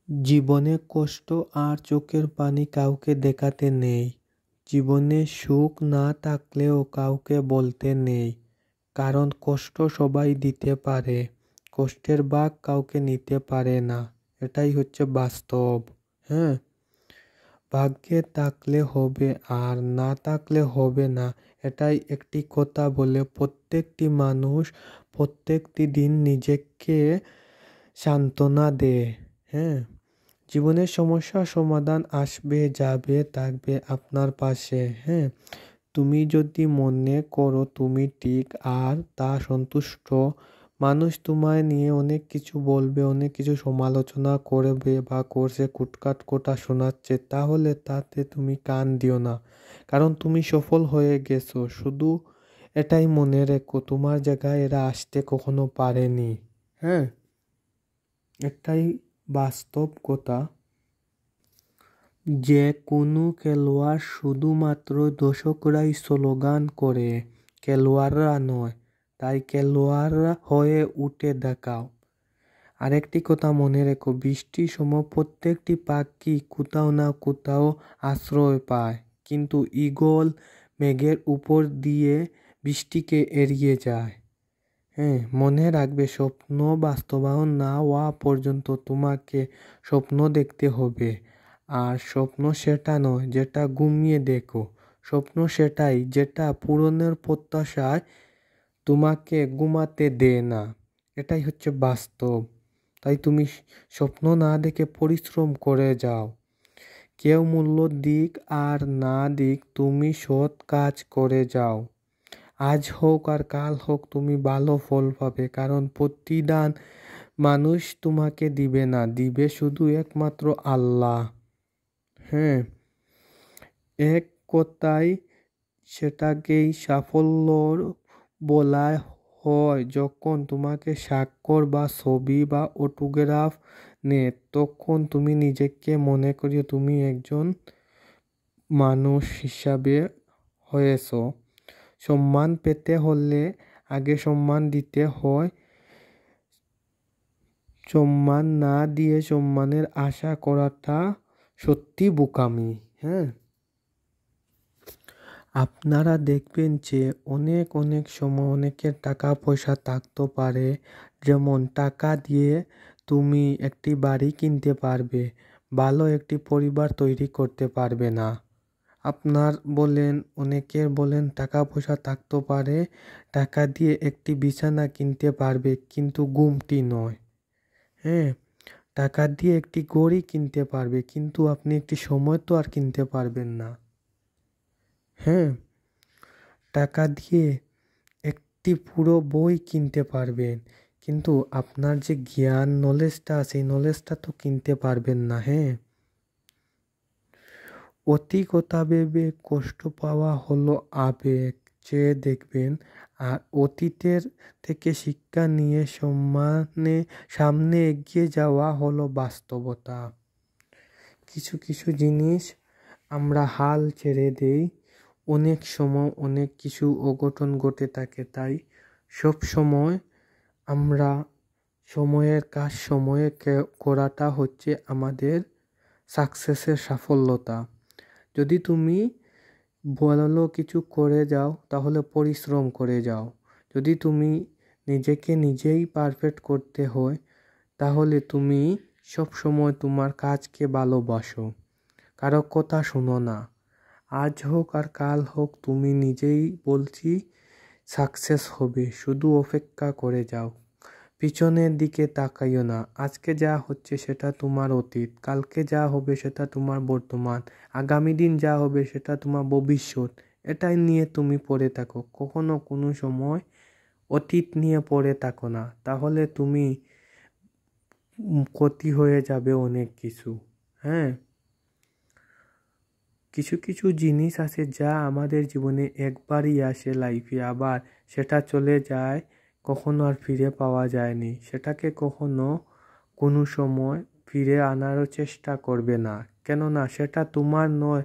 জীবনে কষ্ট আর চোখের পানি কাউকে দেখাতে নেই। জীবনে সুখ না থাকলেও কাউকে বলতে নেই। কারণ কষ্ট সবাই দিতে পারে, কষ্টের ভাগ কাউকে নিতে পারে না। এটাই হচ্ছে বাস্তব। হ্যাঁ, ভাগ্যে থাকলে হবে আর না থাকলে হবে না, এটাই একটি কথা বলে প্রত্যেকটি মানুষ প্রত্যেকটি দিন নিজেকে সান্ত্বনা দেয়। হ্যাঁ, জীবনের সমস্যার সমাধান আসবে যাবে, থাকবে আপনার পাশে। হ্যাঁ, তুমি যদি মনে করো তুমি ঠিক আর তা সন্তুষ্ট, মানুষ তোমায় নিয়ে অনেক কিছু বলবে, অনেক কিছু সমালোচনা করবে বা করছে, কুটকাট কোটা শোনাচ্ছে, তাহলে তাতে তুমি কান দিও না। কারণ তুমি সফল হয়ে গেছো। শুধু এটাই মনে রেখো, তোমার জায়গায় এরা আসতে কখনো পারেনি। হ্যাঁ, এটাই বাস্তব কথা। যে কোনো খেলোয়াড় শুধুমাত্র দর্শকরাই স্লোগান করে, খেলোয়াড়রা নয়। তাই খেলোয়াড়রা হয়ে উঠে দেখাও। আরেকটি কথা মনে রেখো, বৃষ্টির সময় প্রত্যেকটি পাখি কোথাও না কোথাও আশ্রয় পায়, কিন্তু ঈগল মেঘের উপর দিয়ে বৃষ্টিকে এড়িয়ে যায়। হ্যাঁ, মনে রাখবে, স্বপ্ন বাস্তবায়ন না হওয়া পর্যন্ত তোমাকে স্বপ্ন দেখতে হবে। আর স্বপ্ন সেটা নয় যেটা ঘুমিয়ে দেখো, স্বপ্ন সেটাই যেটা পূরণের প্রত্যাশায় তোমাকে ঘুমাতে দেয় না। এটাই হচ্ছে বাস্তব। তাই তুমি স্বপ্ন না দেখে পরিশ্রম করে যাও। কেউ মূল্য দিক আর না দিক, তুমি সৎ কাজ করে যাও। আজ হোক আর কাল হোক তুমি ভালো ফল পাবে, কারণ প্রতিদান মানুষ তোমাকে দিবে না, দিবে শুধু একমাত্র আল্লাহ। হ্যাঁ, এক কথায় সেটাকেই সাফল্য বলা হয় যখন তোমাকে স্বাক্ষর বা ছবি বা অটোগ্রাফ নেয়, তখন তুমি নিজেকে মনে করিও তুমি একজন মানুষ হিসাবে হয়েছ। সম্মান পেতে হলে আগে সম্মান দিতে হয়। সম্মান না দিয়ে সম্মানের আশা করাটা সত্যি বোকামি। হ্যাঁ, আপনারা দেখবেন যে অনেক অনেক সময় অনেকের টাকা পয়সা থাকতে পারে, যেমন টাকা দিয়ে তুমি একটি বাড়ি কিনতে পারবে, ভালো একটি পরিবার তৈরি করতে পারবে না। আপনার বলেন, অনেকের বলেন টাকা পয়সা থাকতে পারে, টাকা দিয়ে একটি বিছানা কিনতে পারবে, কিন্তু ঘুমটি নয়। হ্যাঁ, টাকা দিয়ে একটি ঘড়ি কিনতে পারবে, কিন্তু আপনি একটি সময় তো আর কিনতে পারবেন না। হ্যাঁ, টাকা দিয়ে একটি পুরো বই কিনতে পারবেন, কিন্তু আপনার যে জ্ঞান নলেজটা আছে, এই নলেজটা তো কিনতে পারবেন না। হ্যাঁ, অতি কথা ভেবে কষ্ট পাওয়া হলো আবেগ, চেয়ে দেখবেন। আর অতীতের থেকে শিক্ষা নিয়ে সামনে এগিয়ে যাওয়া হলো বাস্তবতা। কিছু কিছু জিনিস আমরা হাল ছেড়ে দেই, অনেক সময় অনেক কিছু অঘটন ঘটে থাকে। তাই সব সময় আমরা সময়ের কাজ সময়ে করাটা হচ্ছে আমাদের সাকসেসের সাফল্যতা। যদি তুমি ভালো কিছু করে যাও তাহলে পরিশ্রম করে যাও। যদি তুমি নিজেকে নিজেই পারফেক্ট করতে হয়, তাহলে তুমি সব সময় তোমার কাজকে ভালোবাসো, কারো কথা শুনো না। আজ হোক আর কাল হোক তুমি নিজেই বলছি সাকসেস হবে, শুধু অপেক্ষা করে যাও। পিছনের দিকে তাকাইও না। আজকে যা হচ্ছে সেটা তোমার অতীত, কালকে যা হবে সেটা তোমার বর্তমান, আগামী দিন যা হবে সেটা তোমার ভবিষ্যৎ। এটাই নিয়ে তুমি পড়ে থাকো, কখনো কোনো সময় অতীত নিয়ে পড়ে থাকো না, তাহলে তুমি ক্ষতি হয়ে যাবে অনেক কিছু। হ্যাঁ, কিছু কিছু জিনিস আছে যা আমাদের জীবনে একবারই আসে লাইফে, আবার সেটা চলে যায়, কখনো আর ফিরে পাওয়া যায়নি। সেটাকে কখনো কোনো সময় ফিরে আনারও চেষ্টা করবে না, কেননা সেটা তোমার নয়।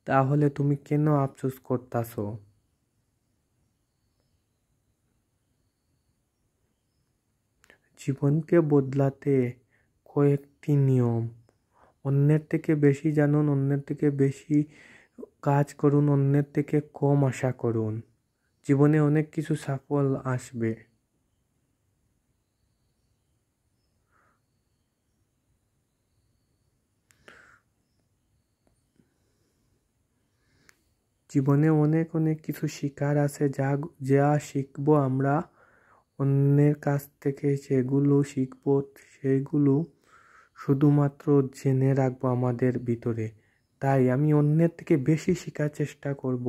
তাহলে তুমি কেন আফসোস করতেছো? জীবনকে বদলাতে কয়েকটি একটি নিয়ম। অন্যের থেকে বেশি জানুন, অন্যের থেকে বেশি কাজ করুন, অন্যের থেকে কম আশা করুন। জীবনে অনেক কিছু সাফল্য আসবে। জীবনে অনেক অনেক কিছু শিকার আছে, যা শিখবো আমরা অন্যের কাছ থেকে। সেগুলো শিখবো, সেগুলো শুধুমাত্র জেনে রাখবো আমাদের ভিতরে। তাই আমি অন্যের থেকে বেশি শেখার চেষ্টা করব।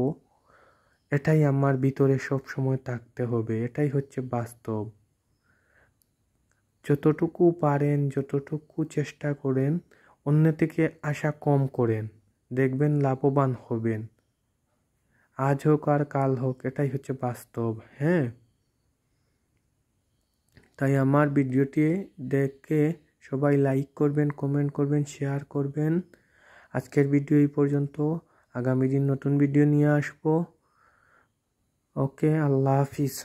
এটাই আমার ভিতরে সব সময় থাকতে হবে। এটাই হচ্ছে বাস্তব। যতটুকু পারেন, যতটুকু চেষ্টা করেন, অন্য থেকে আশা কম করেন, দেখবেন লাভবান হবেন। আজ হোক আর কাল হোক, এটাই হচ্ছে বাস্তব। হ্যাঁ, তাই আমার ভিডিওটি দেখে সবাই লাইক করবেন, কমেন্ট করবেন, শেয়ার করবেন। আজকের ভিডিও এই পর্যন্ত। আগামী দিন নতুন ভিডিও নিয়ে আসবো। ওকে, আল্লাহ হাফিজ।